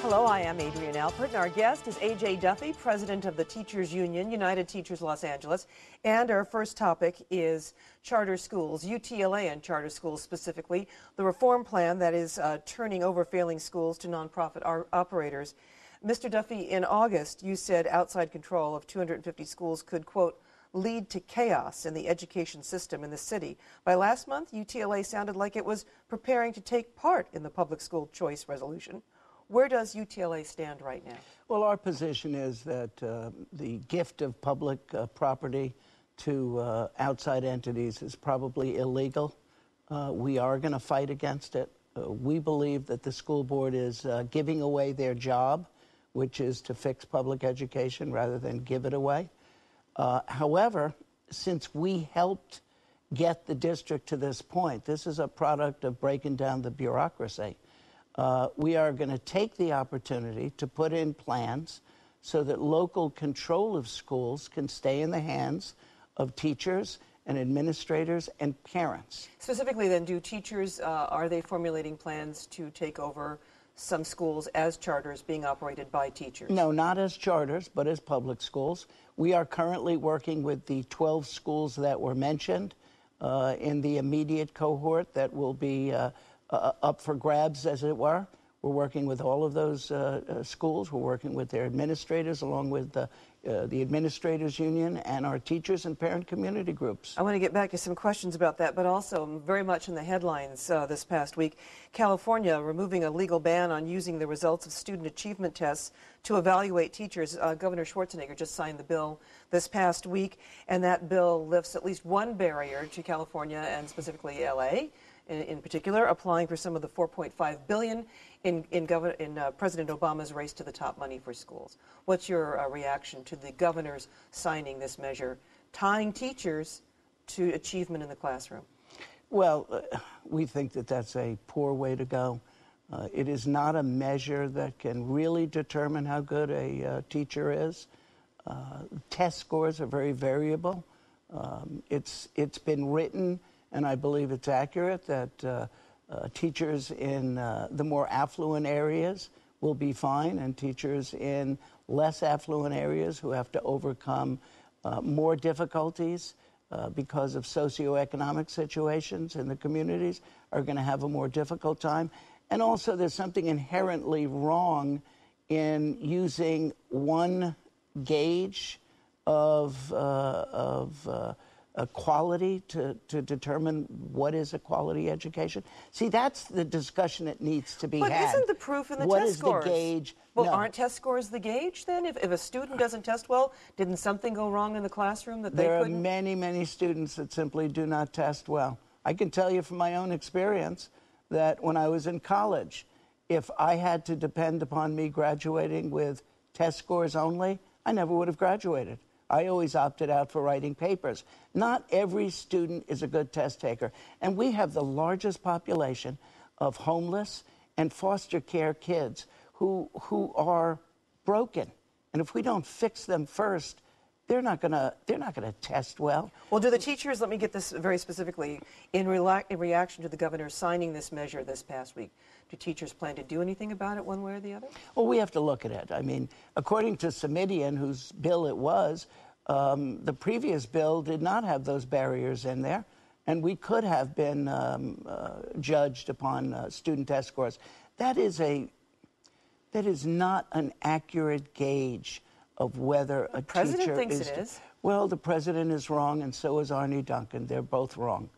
Hello, I am Adrienne Alpert, and our guest is A.J. Duffy, president of the Teachers Union, United Teachers Los Angeles. And our first topic is charter schools, UTLA and charter schools specifically, the reform plan that is turning over failing schools to nonprofit operators. Mr. Duffy, in August, you said outside control of 250 schools could, quote, lead to chaos in the education system in the city. By last month, UTLA sounded like it was preparing to take part in the public school choice resolution. Where does UTLA stand right now? Well, our position is that the gift of public property to outside entities is probably illegal. We are going to fight against it. We believe that the school board is giving away their job, which is to fix public education rather than give it away. However, since we helped get the district to this point, this is a product of breaking down the bureaucracy. We are going to take the opportunity to put in plans so that local control of schools can stay in the hands of teachers and administrators and parents. Specifically then, do teachers, are they formulating plans to take over some schools as charters being operated by teachers? No, not as charters, but as public schools. We are currently working with the 12 schools that were mentioned in the immediate cohort that will be up for grabs, as it were. We're working with all of those schools. We're working with their administrators, along with the Administrators Union and our teachers and parent community groups. I want to get back to some questions about that, but also very much in the headlines this past week. California removing a legal ban on using the results of student achievement tests to evaluate teachers. Governor Schwarzenegger just signed the bill this past week, and that bill lifts at least one barrier to California and specifically L.A., in particular, applying for some of the $4.5 billion in President Obama's race to the top money for schools. What's your reaction to the governors signing this measure, tying teachers to achievement in the classroom? Well, we think that that's a poor way to go. It is not a measure that can really determine how good a teacher is. Test scores are very variable. It's been written, and I believe it's accurate, that teachers in the more affluent areas will be fine, and teachers in less affluent areas who have to overcome more difficulties because of socioeconomic situations in the communities are going to have a more difficult time. And also there's something inherently wrong in using one gauge of quality to determine what is a quality education. See, that's the discussion that needs to be had. But isn't the proof in the what test scores? What is the gauge? Well, no. Aren't test scores the gauge then? If a student doesn't test well, didn't something go wrong in the classroom that they couldn't? There are many, many students that simply do not test well. I can tell you from my own experience that when I was in college, if I had to depend upon me graduating with test scores only, I never would have graduated. I always opted out for writing papers. Not every student is a good test taker. And we have the largest population of homeless and foster care kids who are broken. And if we don't fix them first, they're not gonna test well. Well, do the teachers, let me get this very specifically, in reaction to the governor signing this measure this past week, do teachers plan to do anything about it one way or the other? Well, we have to look at it. I mean, according to Simidian, whose bill it was, the previous bill did not have those barriers in there, and we could have been judged upon student test scores. That is not an accurate gauge of whether a teacher is... The president thinks it is. Well, the president is wrong, and so is Arne Duncan. They're both wrong.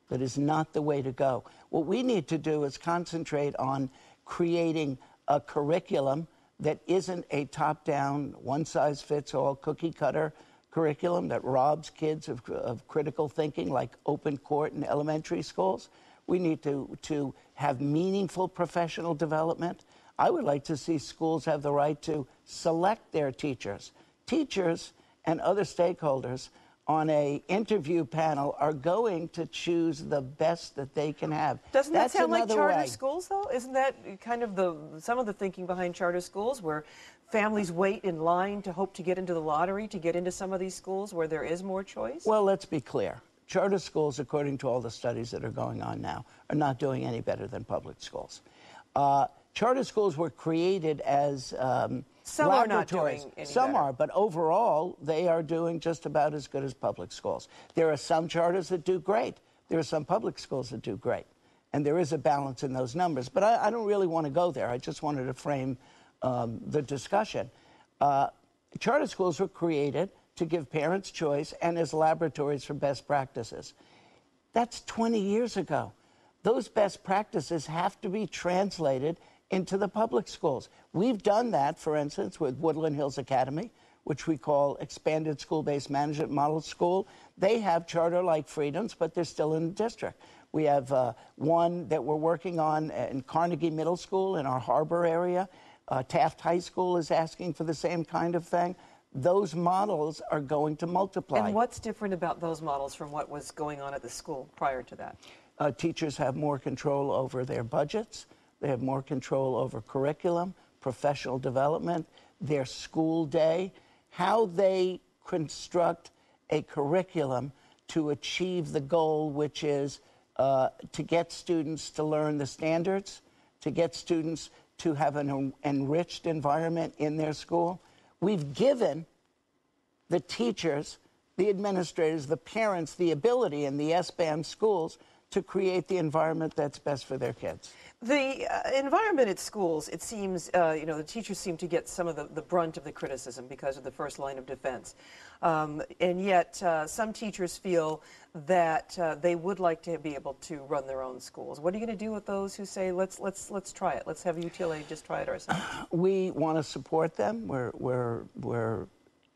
That is not the way to go. What we need to do is concentrate on creating a curriculum that isn't a top-down, one-size-fits-all, cookie-cutter curriculum that robs kids of critical thinking, like open court in elementary schools. We need to have meaningful professional development. I would like to see schools have the right to select their teachers. Teachers and other stakeholders on an interview panel are going to choose the best that they can have. Doesn't that sound like charter way. schools, though? Isn't that kind of some of the thinking behind charter schools, where families wait in line to hope to get into the lottery, to get into some of these schools where there is more choice? Well, let's be clear. Charter schools, according to all the studies that are going on now, are not doing any better than public schools. Charter schools were created as Some are not laboratories. doing any Some better. are, but overall, they are doing just about as good as public schools. There are some charters that do great. There are some public schools that do great. And there is a balance in those numbers. But I don't really want to go there. I just wanted to frame the discussion. Charter schools were created to give parents choice and as laboratories for best practices. That's 20 years ago. Those best practices have to be translated into the public schools. We've done that, for instance, with Woodland Hills Academy, which we call Expanded School-Based Management Model School. They have charter-like freedoms, but they're still in the district. We have one that we're working on in Carnegie Middle School in our Harbor area. Taft High School is asking for the same kind of thing. Those models are going to multiply. And what's different about those models from what was going on at the school prior to that? Teachers have more control over their budgets. They have more control over curriculum, professional development, their school day, how they construct a curriculum to achieve the goal, which is to get students to learn the standards, to get students to have an enriched environment in their school. We've given the teachers, the administrators, the parents, the ability in the SBAM schools to create the environment that's best for their kids. The environment at schools, it seems, the teachers seem to get some of the brunt of the criticism because of the first line of defense. And yet some teachers feel that they would like to be able to run their own schools. What are you going to do with those who say, let's try it. Let's have UTLA just try it ourselves? We want to support them. We're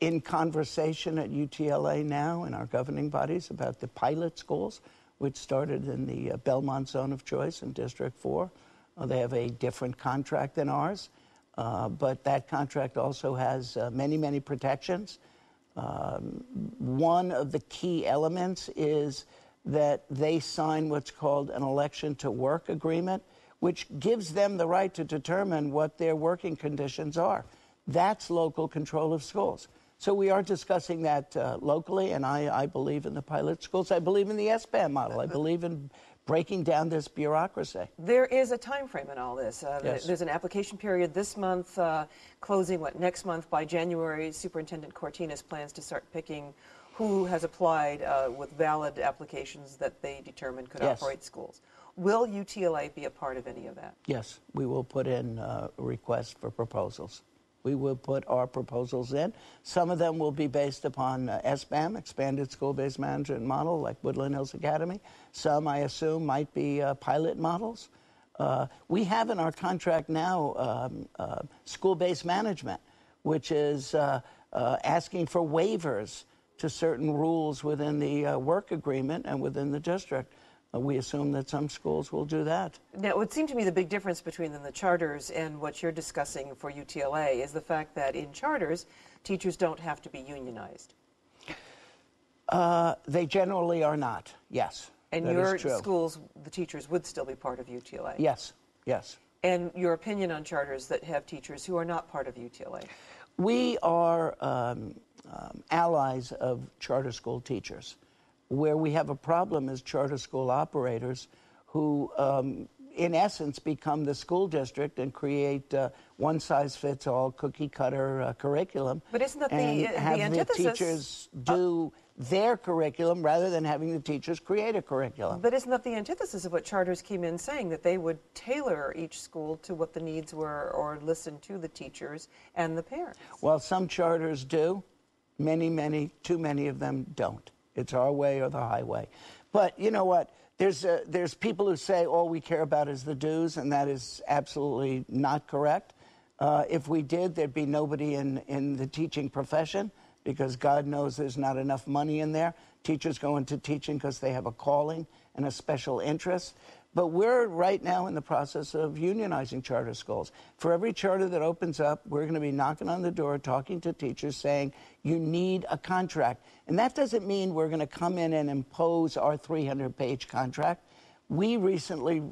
in conversation at UTLA now in our governing bodies about the pilot schools, which started in the Belmont Zone of Choice in District 4. They have a different contract than ours, but that contract also has many, many protections. One of the key elements is that they sign what's called an election to work agreement, which gives them the right to determine what their working conditions are. That's local control of schools. So we are discussing that locally, and I believe in the pilot schools. I believe in the SBAM model. I believe in breaking down this bureaucracy. There is a time frame in all this. Yes. There's an application period this month, closing, next month? By January, Superintendent Cortines plans to start picking who has applied with valid applications that they determine could operate schools. Will UTLA be a part of any of that? Yes, we will put in requests for proposals. We will put our proposals in. Some of them will be based upon SBAM, Expanded School-Based Management Model, like Woodland Hills Academy. Some, I assume, might be pilot models. We have in our contract now school-based management, which is asking for waivers to certain rules within the work agreement and within the district. We assume that some schools will do that. Now, it would seem to me the big difference between the charters and what you're discussing for UTLA is the fact that in charters, teachers don't have to be unionized. They generally are not, yes. And your schools, the teachers would still be part of UTLA? Yes, yes. And your opinion on charters that have teachers who are not part of UTLA? We are allies of charter school teachers. Where we have a problem is charter school operators who, in essence, become the school district and create one-size-fits-all, cookie-cutter curriculum. But isn't that the the antithesis? teachers do their curriculum rather than having the teachers create a curriculum. But isn't that the antithesis of what charters came in saying, that they would tailor each school to what the needs were or listen to the teachers and the parents? Well, some charters do. Too many of them don't. It's our way or the highway. But you know what? There's people who say all we care about is the dues, and that is absolutely not correct. If we did, there'd be nobody in the teaching profession, because God knows there's not enough money in there. Teachers go into teaching because they have a calling and a special interest. But we're right now in the process of unionizing charter schools. For every charter that opens up, we're going to be knocking on the door, talking to teachers, saying, you need a contract. And that doesn't mean we're going to come in and impose our 300-page contract. We recently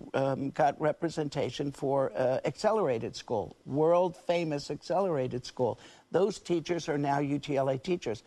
got representation for Accelerated School, world-famous Accelerated School. Those teachers are now UTLA teachers.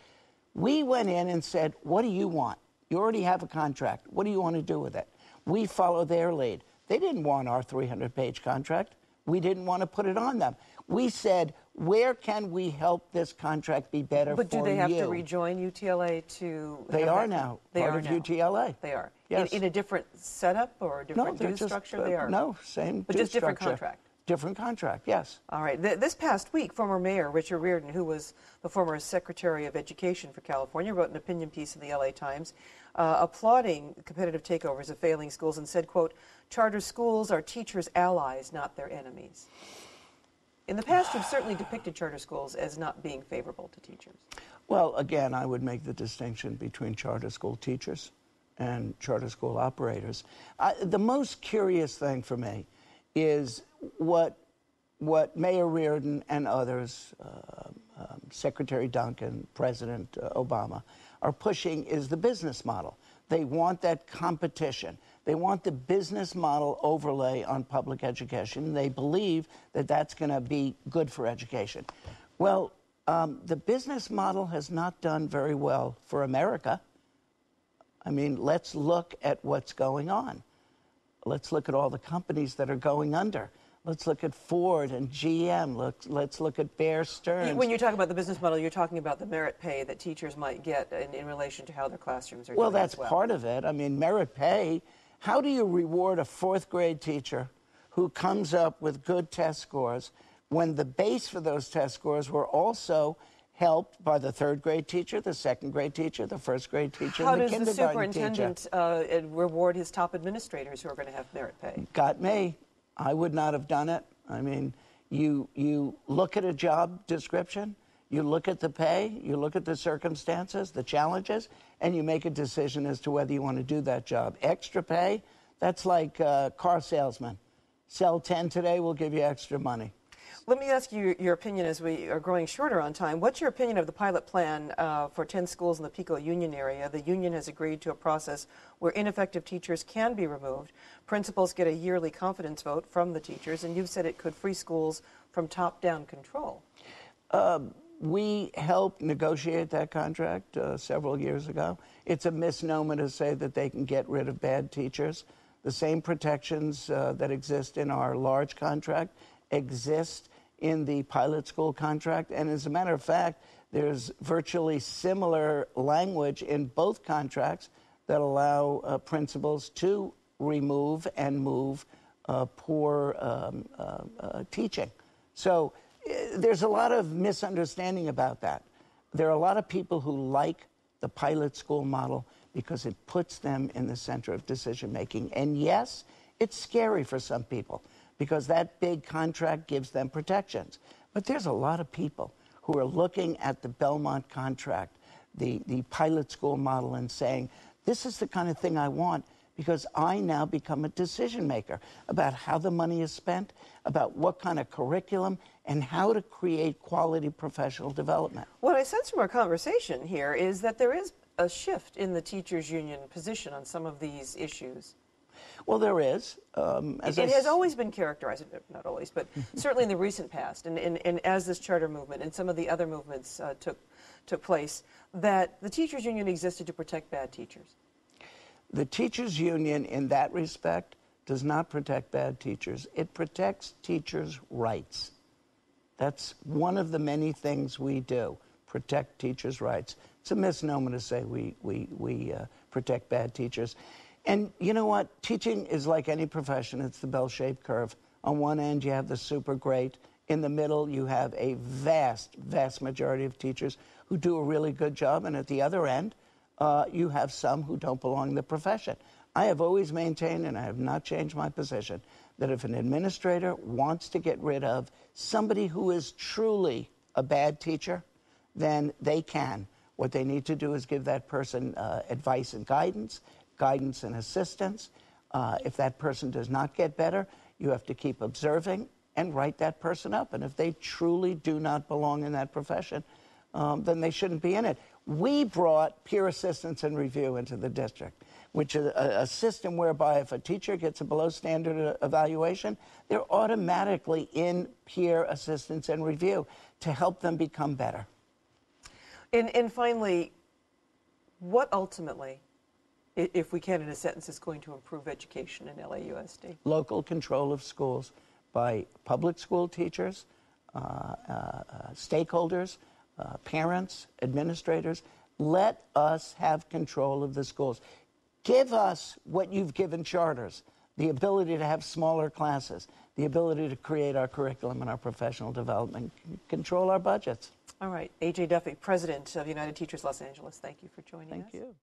We went in and said, what do you want? You already have a contract. What do you want to do with it? We follow their lead. They didn't want our 300-page contract. we didn't want to put it on them. We said, where can we help this contract be better for you? But do they have to rejoin UTLA to... They are now part of UTLA. They are. Yes. In a different setup or a different dues structure? They are. No, same but just different contract. Different contract, yes. All right. This past week, former Mayor Richard Riordan, who was the former Secretary of Education for California, wrote an opinion piece in the LA Times applauding competitive takeovers of failing schools and said, quote, "Charter schools are teachers' allies, not their enemies." In the past, you've certainly depicted charter schools as not being favorable to teachers. Well, again, I would make the distinction between charter school teachers and charter school operators. The most curious thing for me is what Mayor Riordan and others, Secretary Duncan, President Obama, are pushing is the business model. They want that competition. They want the business model overlay on public education. They believe that that's going to be good for education. Well, the business model has not done very well for America. I mean, let's look at what's going on. Let's look at all the companies that are going under. Let's look at Ford and GM. Let's look at Bear Stearns. When you talk about the business model, you're talking about the merit pay that teachers might get in relation to how their classrooms are doing. Well, that's part of it. I mean, merit pay. How do you reward a fourth grade teacher who comes up with good test scores when the base for those test scores were also helped by the third grade teacher, the second grade teacher, the first grade teacher, and the kindergarten teacher? How does the superintendent reward his top administrators who are going to have merit pay? Got me. I would not have done it. I mean, you look at a job description, you look at the pay, you look at the circumstances, the challenges, and you make a decision as to whether you want to do that job. Extra pay, that's like a car salesman. Sell 10 today, we'll give you extra money. Let me ask you your opinion as we are growing shorter on time. What's your opinion of the pilot plan for 10 schools in the Pico Union area? The union has agreed to a process where ineffective teachers can be removed. Principals get a yearly confidence vote from the teachers, and you've said it could free schools from top-down control. We helped negotiate that contract several years ago. It's a misnomer to say that they can get rid of bad teachers. The same protections that exist in our large contract exist in the pilot school contract. And as a matter of fact, there's virtually similar language in both contracts that allow principals to remove and move poor teaching. So there's a lot of misunderstanding about that. There are a lot of people who like the pilot school model because it puts them in the center of decision making. And yes, it's scary for some people, because that big contract gives them protections. But there's a lot of people who are looking at the Belmont contract, the pilot school model, and saying, this is the kind of thing I want, because I now become a decision maker about how the money is spent, about what kind of curriculum, and how to create quality professional development. What I sense from our conversation here is that there is a shift in the teachers' union position on some of these issues. Well, there is. It has always been characterized, not always, but certainly in the recent past, and as this charter movement and some of the other movements took place, that the teachers' union existed to protect bad teachers. The teachers' union, in that respect, does not protect bad teachers. It protects teachers' rights. That's one of the many things we do, protect teachers' rights. It's a misnomer to say we protect bad teachers. And you know what? Teaching is like any profession. It's the bell-shaped curve. On one end, you have the super great. In the middle, you have a vast, vast majority of teachers who do a really good job. And at the other end, you have some who don't belong in the profession. I have always maintained, and I have not changed my position, that if an administrator wants to get rid of somebody who is truly a bad teacher, then they can. What they need to do is give that person advice and guidance and assistance. If that person does not get better, you have to keep observing and write that person up. And if they truly do not belong in that profession, then they shouldn't be in it. We brought peer assistance and review into the district, which is a system whereby if a teacher gets a below standard evaluation, they're automatically in peer assistance and review to help them become better. And finally, what ultimately, if we can in a sentence, is going to improve education in LAUSD? Local control of schools by public school teachers, stakeholders, parents, administrators. Let us have control of the schools. Give us what you've given charters, the ability to have smaller classes, the ability to create our curriculum and our professional development, control our budgets. All right. A.J. Duffy, President of United Teachers Los Angeles, thank you for joining us. Thank you.